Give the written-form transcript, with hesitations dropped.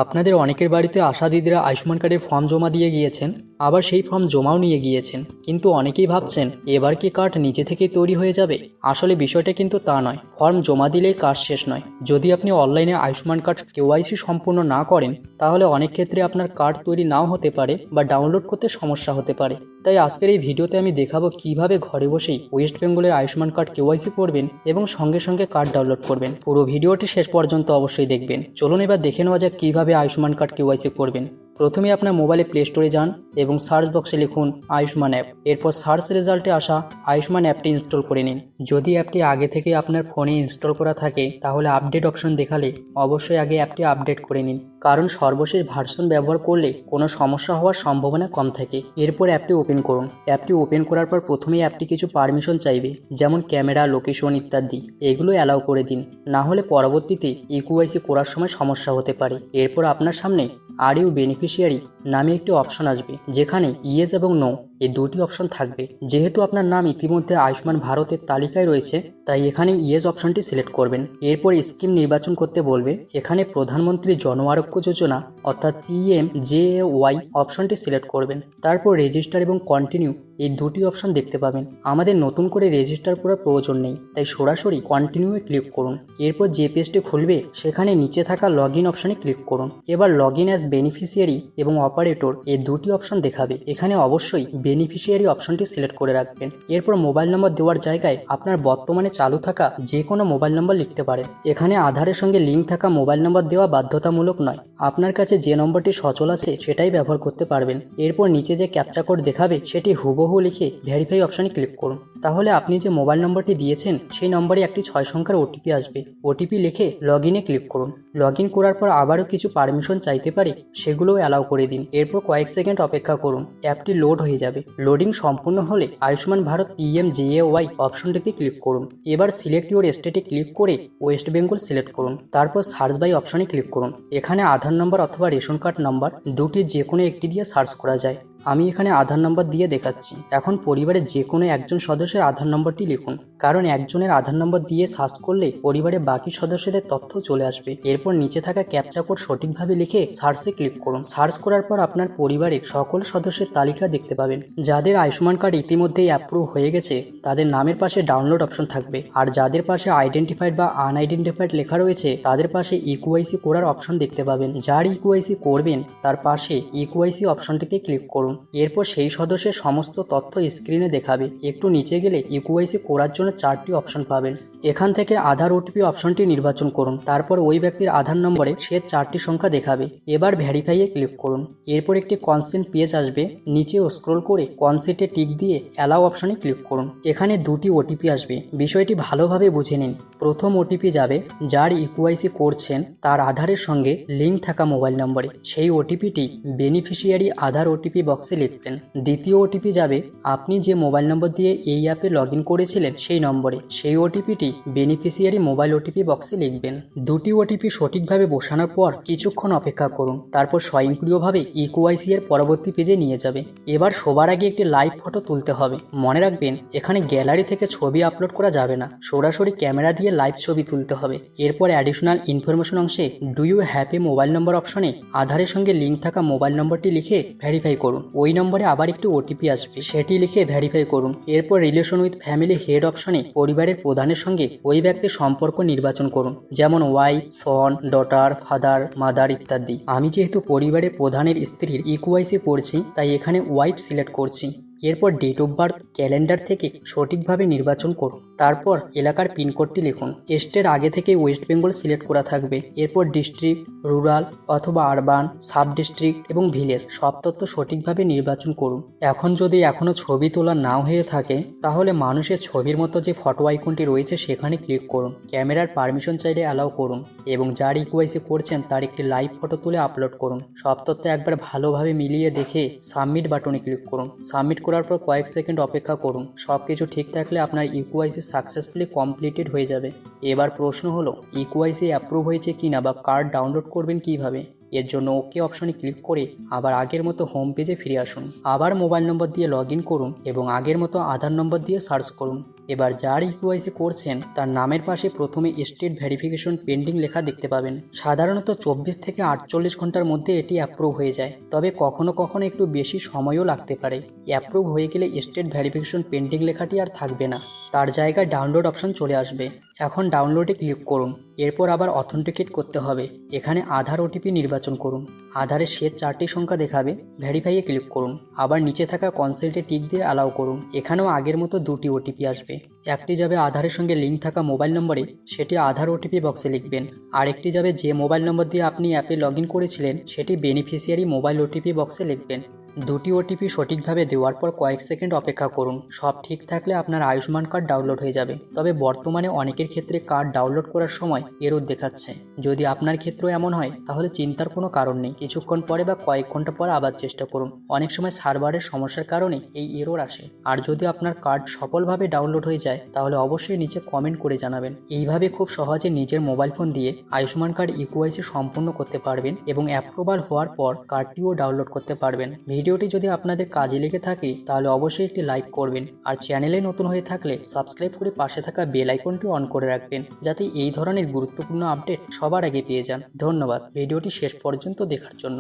আপনাদের অনেকের বাড়িতে আশা দিদিরা আয়ুষ্মান কার্ডের ফর্ম জমা দিয়ে গিয়েছেন, আবার সেই ফর্ম জমাও নিয়ে গিয়েছেন, কিন্তু অনেকেই ভাবছেন এবার কি কার্ড নিজে থেকেই তৈরি হয়ে যাবে। আসলে বিষয়টা কিন্তু তা নয়। ফর্ম জমা দিলেই কাজ শেষ নয়। যদি আপনি অনলাইনে আয়ুষ্মান কার্ড কেওয়াইসি সম্পূর্ণ না করেন, তাহলে অনেক ক্ষেত্রে আপনার কার্ড তৈরি নাও হতে পারে বা ডাউনলোড করতে সমস্যা হতে পারে। তাই আজকের এই ভিডিওতে আমি দেখাবো কিভাবে ঘরে বসেই ওয়েস্ট বেঙ্গলের আয়ুষ্মান কার্ড কেওয়াইসি করবেন এবং সঙ্গে সঙ্গে কার্ড ডাউনলোড করবেন। পুরো ভিডিওটি শেষ পর্যন্ত অবশ্যই দেখবেন। চলুন এবার দেখে নেওয়া যাক কিভাবে আয়ুষ্মান কার্ড কেওয়াইসি করবেন। প্রথমে আপনার মোবাইলে প্লে স্টোরে যান এবং সার্চ বক্সে লিখুন আয়ুষ্মান অ্যাপ। এরপর সার্চ রেজাল্টে আসা আয়ুষ্মান অ্যাপটি ইনস্টল করে নিন। যদি অ্যাপটি আগে থেকে আপনার ফোনে ইনস্টল করা থাকে, তাহলে আপডেট অপশন দেখালে অবশ্যই আগে অ্যাপটি আপডেট করে নিন, কারণ সর্বশেষ ভার্সন ব্যবহার করলে কোনো সমস্যা হওয়ার সম্ভাবনা কম থাকে। এরপর অ্যাপটি ওপেন করুন। অ্যাপটি ওপেন করার পর প্রথমেই অ্যাপটি কিছু পারমিশন চাইবে, যেমন ক্যামেরা, লোকেশন ইত্যাদি। এগুলো অ্যালাউ করে দিন, না হলে পরবর্তীতে ইকেওয়াইসি করার সময় সমস্যা হতে পারে। এরপর আপনার সামনে আর ইউ বেনিফিশিয়ারি নামে একটি অপশন আসবে, যেখানে ইয়েস এবং নো এই দুটি অপশন থাকবে। যেহেতু আপনার নাম ইতিমধ্যে আয়ুষ্মান ভারতের তালিকায় রয়েছে, তাই এখানে ইয়েস অপশনটি সিলেক্ট করবেন। এরপর স্কিম নির্বাচন করতে বলবে। এখানে প্রধানমন্ত্রী জন আরোগ্য যোজনা অর্থাৎ PMJAY অপশনটি সিলেক্ট করবেন। তারপর রেজিস্টার এবং কন্টিনিউ এই দুটি অপশন দেখতে পাবেন। আমাদের নতুন করে রেজিস্টার করার প্রয়োজন নেই, তাই সরাসরি কন্টিনিউয়ে ক্লিক করুন। এরপর যে পেজটি খুলবে সেখানে নিচে থাকা লগ ইন অপশনে ক্লিক করুন। এবার লগ ইন অ্যাজ বেনিফিশিয়ারি এবং অপারেটর এই দুটি অপশন দেখাবে। এখানে অবশ্যই বেনিফিশিয়ারি অপশনটি সিলেক্ট করে রাখবেন। এরপর মোবাইল নম্বর দেওয়ার জায়গায় আপনার বর্তমানে চালু থাকা যে কোনো মোবাইল নম্বর লিখতে পারেন। এখানে আধারের সঙ্গে লিঙ্ক থাকা মোবাইল নম্বর দেওয়া বাধ্যতামূলক নয়। আপনার কাছে যে নম্বরটি সচল আছে সেটাই ব্যবহার করতে পারবেন। এরপর নিচে যে ক্যাপচা কোড দেখাবে সেটি হুবহু লিখে ভেরিফাই অপশনে ক্লিক করুন। তাহলে আপনি যে মোবাইল নম্বরটি দিয়েছেন সেই নম্বরে একটি 6 সংখ্যার ওটিপি আসবে। ওটিপি লিখে লগ ইনে ক্লিক করুন। লগ ইন করার পর আবারও কিছু পারমিশন চাইতে পারে, সেগুলোও অ্যালাউ করে দিন। এরপর কয়েক সেকেন্ড অপেক্ষা করুন। অ্যাপটি লোড হয়ে যাবে। লোডিং সম্পূর্ণ হলে আয়ুষ্মান ভারত PMJAY অপশনটিতে ক্লিক করুন। এবার সিলেক্ট ইউর স্টেটে ক্লিক করে ওয়েস্ট বেঙ্গল সিলেক্ট করুন। তারপর সার্চ বাই অপশনে ক্লিক করুন। এখানে আধার নম্বর অথবা রেশন কার্ড নাম্বার দুটির যে কোনো একটি দিয়ে সার্চ করা যায়। আমি এখানে আধার নম্বর দিয়ে দেখাচ্ছি। এখন পরিবারের যে কোনো একজন সদস্যের আধার নম্বরটি লিখুন, কারণ একজনের আধার নম্বর দিয়ে সার্চ করলে পরিবারের বাকি সদস্যদের তথ্য চলে আসবে। এরপর নিচে থাকা ক্যাপচা কোড সঠিকভাবে লিখে সার্চে ক্লিক করুন। সার্চ করার পর আপনার পরিবারের সকল সদস্যের তালিকা দেখতে পাবেন। যাদের আয়ুষ্মান কার্ড ইতিমধ্যেই অ্যাপ্রুভ হয়ে গেছে তাদের নামের পাশে ডাউনলোড অপশন থাকবে, আর যাদের পাশে আইডেন্টিফাইড বা আনআইডেন্টিফাইড লেখা রয়েছে তাদের পাশে ইকেওয়াইসি করার অপশন দেখতে পাবেন। যার ইকেওয়াইসি করবেন তার পাশে ইকেওয়াইসি অপশনটিতে ক্লিক করুন। এরপর সেই সদস্যের সমস্ত তথ্য স্ক্রিনে দেখাবে। একটু নিচে গেলে ইকেওয়াইসি করার জন্য 4টি অপশন পাবেন। এখান থেকে আধার ওটিপি অপশনটি নির্বাচন করুন। তারপর ওই ব্যক্তির আধার নম্বরে সে 4টি সংখ্যা দেখাবে। এবার ভেরিফাইয়ে ক্লিক করুন। এরপর একটি কনসেন্ট পেজ আসবে। নিচে স্ক্রল করে কনসেন্টে টিক দিয়ে অ্যালাউ অপশনে ক্লিক করুন। এখানে 2টি ওটিপি আসবে। বিষয়টি ভালোভাবে বুঝে নিন। প্রথম ওটিপি যাবে যার ইকেওয়াইসি করছেন তার আধারের সঙ্গে লিঙ্ক থাকা মোবাইল নম্বরে। সেই ওটিপিটি বেনিফিশিয়ারি আধার ওটিপি বক্সে লিখবেন। দ্বিতীয় ওটিপি যাবে আপনি যে মোবাইল নম্বর দিয়ে এই অ্যাপে লগ ইন করেছিলেন সেই নম্বরে। সেই ওটিপিটি বেনিফিশিয়ারি মোবাইল ওটিপি বক্সে লিখবেন। 2টি ওটিপি সঠিকভাবে বসানোর পর কিছুক্ষণ অপেক্ষা করুন। তারপর স্বয়ংক্রিয়ভাবে ইকেওয়াইসি এর পরবর্তী পেজে নিয়ে যাবে। এবার সবার আগে একটি লাইভ ফটো তুলতে হবে। মনে রাখবেন এখানে গ্যালারি থেকে ছবি আপলোড করা যাবে না, সরাসরি ক্যামেরা দিয়ে লাইভ ছবি তুলতে হবে। এরপর অ্যাডিশনাল ইনফরমেশন অংশে do you have a mobile number অপশনে আধারের সঙ্গে লিঙ্ক থাকা মোবাইল নম্বরটি লিখে ভেরিফাই করুন। ওই নম্বরে আবার একটি ওটিপি আসবে, সেটি লিখে ভেরিফাই করুন। এরপর রিলেশন উইথ ফ্যামিলি হেড অপশনে পরিবারের প্রধানের সঙ্গে ওই ব্যক্তির সম্পর্ক নির্বাচন করুন, যেমন ওয়াইফ, সন, ডটার, ফাদার, মাদার ইত্যাদি। আমি যেহেতু পরিবারের প্রধানের স্ত্রীর ইকেওয়াইসি করছি তাই এখানে ওয়াইফ সিলেক্ট করছি। এরপর ডেট অফ বার্থ ক্যালেন্ডার থেকে সঠিকভাবে নির্বাচন করুন। তারপর এলাকার পিনকোডটি লিখুন। স্টেট আগে থেকে ওয়েস্ট বেঙ্গল সিলেক্ট করা থাকবে। এরপর ডিস্ট্রিক্ট, রুরাল অথবা আরবান, সাব ডিস্ট্রিক্ট এবং ভিলেজ সব তথ্য সঠিকভাবে নির্বাচন করুন। এখন যদি এখনও ছবি তোলা নাও হয়ে থাকে, তাহলে মানুষের ছবির মতো যে ফটো আইকনটি রয়েছে সেখানে ক্লিক করুন। ক্যামেরার পারমিশন চাইলে অ্যালাউ করুন এবং যার ইকেওয়াইসি করছেন তার একটি লাইভ ফটো তুলে আপলোড করুন। সব তথ্য একবার ভালোভাবে মিলিয়ে দেখে সাবমিট বাটনে ক্লিক করুন। সাবমিট করার পর কয়েক সেকেন্ড অপেক্ষা করুন। সবকিছু ঠিক থাকলে আপনার ইকেওয়াইসি সাকসেসফুলি কমপ্লিটেড হয়ে যাবে। এবার প্রশ্ন হলো ইকুআইসি অ্যাপ্রুভ হয়েছে কিনা বা কার্ড ডাউনলোড করবেন কিভাবে। এর জন্য ওকে অপশনে ক্লিক করে আবার আগের মতো হোম পেজে ফিরে আসুন। আবার মোবাইল নম্বর দিয়ে লগ ইন করুন এবং আগের মতো আধার নম্বর দিয়ে সার্চ করুন। এবার যার ইকুআইসি করছেন তার নামের পাশে প্রথমে স্টেট ভেরিফিকেশন পেন্ডিং লেখা দেখতে পাবেন। সাধারণত 24 থেকে 48 ঘন্টার মধ্যে এটি অ্যাপ্রুভ হয়ে যায়, তবে কখনো কখনো একটু বেশি সময়ও লাগতে পারে। অ্যাপ্রুভ হয়ে গেলে স্টেট ভেরিফিকেশন পেন্ডিং লেখাটি আর থাকবে না, তার জায়গায় ডাউনলোড অপশন চলে আসবে। এখন ডাউনলোডে ক্লিক করুন। এরপর আবার অথেন্টিকেট করতে হবে। এখানে আধার ওটিপি নির্বাচন করুন। আধারের শেষ 4টি সংখ্যা দেখাবে, ভেরিফাইয়ে ক্লিক করুন। আবার নিচে থাকা কনসেন্টে টিক দিয়ে অ্যালাউ করুন। এখানেও আগের মতো 2টি ওটিপি আসবে। একটি যাবে আধারের সঙ্গে লিঙ্ক থাকা মোবাইল নম্বরে, সেটি আধার ওটিপি বক্সে লিখবেন। আরেকটি যাবে যে মোবাইল নম্বর দিয়ে আপনি অ্যাপে লগ ইন করেছিলেন, সেটি বেনিফিশিয়ারি মোবাইল ওটিপি বক্সে লিখবেন। 2টি ওটিপি সঠিকভাবে দেওয়ার পর কয়েক সেকেন্ড অপেক্ষা করুন। সব ঠিক থাকলে আপনার আয়ুষ্মান কার্ড ডাউনলোড হয়ে যাবে। তবে বর্তমানে অনেকের ক্ষেত্রে কার্ড ডাউনলোড করার সময় এরর দেখাচ্ছে। যদি আপনার ক্ষেত্রেও এমন হয় তাহলে চিন্তার কোনো কারণ নেই। কিছুক্ষণ পরে বা কয়েক ঘন্টা পরে আবার চেষ্টা করুন। অনেক সময় সার্ভারের সমস্যার কারণে এই এরর আসে। আর যদি আপনার কার্ড সফলভাবে ডাউনলোড হয়ে যায় তাহলে অবশ্যই নিচে কমেন্ট করে জানাবেন। এইভাবে খুব সহজে নিজের মোবাইল ফোন দিয়ে আয়ুষ্মান কার্ড ইকুআইসি সম্পূর্ণ করতে পারবেন এবং অ্যাপ্রুভাল হওয়ার পর কার্ডটিও ডাউনলোড করতে পারবেন। ভিডিওটি যদি আপনাদের কাজে লেগে থাকে তাহলে অবশ্যই একটি লাইক করবেন, আর চ্যানেলে নতুন হয়ে থাকলে সাবস্ক্রাইব করে পাশে থাকা বেল আইকনটি অন করে রাখবেন, যাতে এই ধরনের গুরুত্বপূর্ণ আপডেট সবার আগে পেয়ে যান। ধন্যবাদ ভিডিওটি শেষ পর্যন্ত দেখার জন্য।